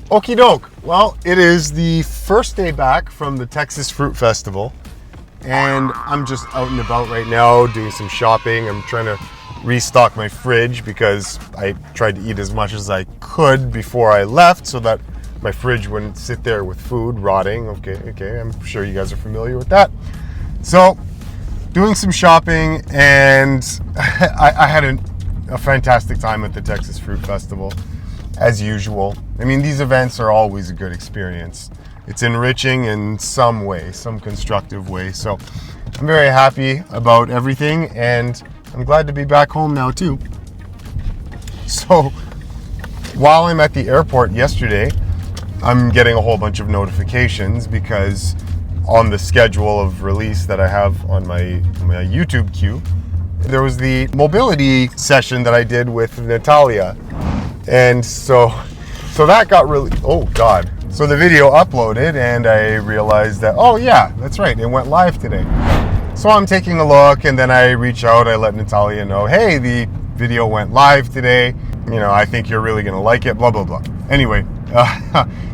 Okie doke. Well, it is the first day back from the Texas Fruit Festival, and I'm just out and about right now doing some shopping. I'm trying to restock my fridge because I tried to eat as much as I could before I left so that my fridge wouldn't sit there with food rotting. Okay, I'm sure you guys are familiar with that. So, doing some shopping, and I had a fantastic time at the Texas Fruit Festival, as usual. I mean, these events are always a good experience. It's enriching in some way, some constructive way. So, I'm very happy about everything, and I'm glad to be back home now too. So, while I'm at the airport yesterday, I'm getting a whole bunch of notifications because on the schedule of release that I have on my YouTube queue, there was the mobility session that I did with Natalia. And so that got really, oh God. So the video uploaded and I realized that, oh yeah, that's right, it went live today. So I'm taking a look, and then I reach out, I let Natalia know, hey, the video went live today. You know, I think you're really gonna like it, blah, blah, blah. Anyway,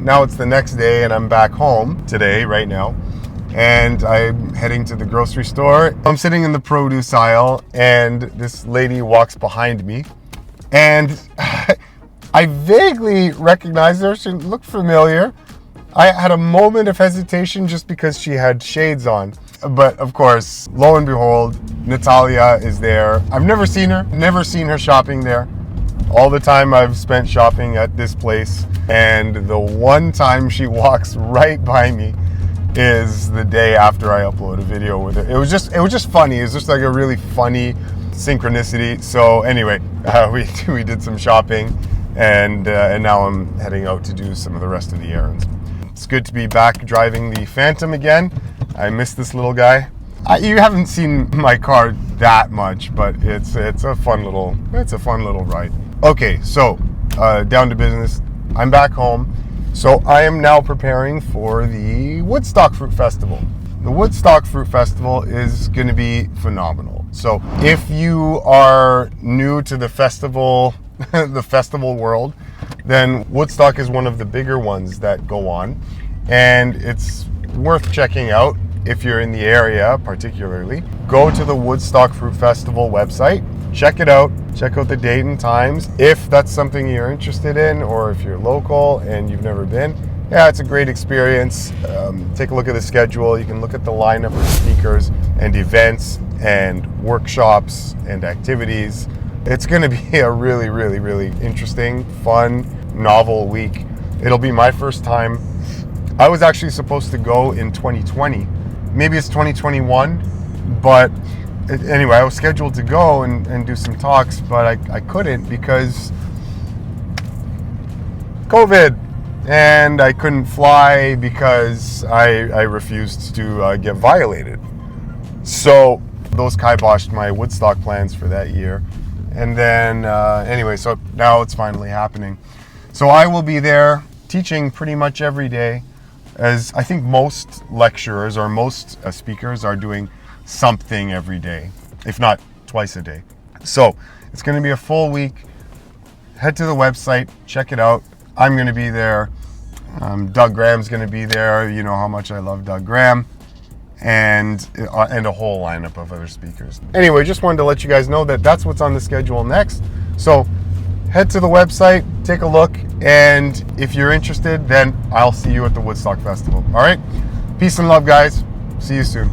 now it's the next day and I'm back home today, right now. And I'm heading to the grocery store. I'm sitting in the produce aisle and this lady walks behind me, and I vaguely recognized her. She looked familiar. I had a moment of hesitation just because she had shades on. But of course, lo and behold, Natalia is there. I've never seen her shopping there. All the time I've spent shopping at this place, and the one time she walks right by me is the day after I upload a video with her. It was just funny. It was just like a really funny synchronicity. So anyway, we did some shopping, and now I'm heading out to do some of the rest of the errands. It's good to be back driving the Phantom again. I miss this little guy. You haven't seen my car that much, but it's a fun little ride. Okay, so down to business. I'm back home. So I am now preparing for the Woodstock Fruit Festival. The Woodstock Fruit Festival is going to be phenomenal. So if you are new to the festival, the festival world, then Woodstock is one of the bigger ones that go on, and it's worth checking out. If you're in the area particularly, go to the Woodstock Fruit Festival website, check it out, check out the date and times. If that's something you're interested in, or if you're local and you've never been, yeah, it's a great experience. Take a look at the schedule. You can look at the lineup of speakers and events and workshops and activities. It's going to be a really, really, really interesting, fun, novel week. It'll be my first time. I was actually supposed to go in 2020. Maybe it's 2021, but anyway, I was scheduled to go and do some talks, but I couldn't because COVID, and I couldn't fly because I refused to get violated. So those kiboshed my Woodstock plans for that year. And then anyway, so now it's finally happening. So I will be there teaching pretty much every day, as I think most lecturers or most speakers are doing something every day, if not twice a day. So it's going to be a full week. Head to the website, check it out. I'm going to be there. Doug Graham's going to be there. You know how much I love Doug Graham, and a whole lineup of other speakers. Anyway, just wanted to let you guys know that that's what's on the schedule next. So head to the website, take a look, and if you're interested, then I'll see you at the Woodstock Festival. All right? Peace and love, guys. See you soon.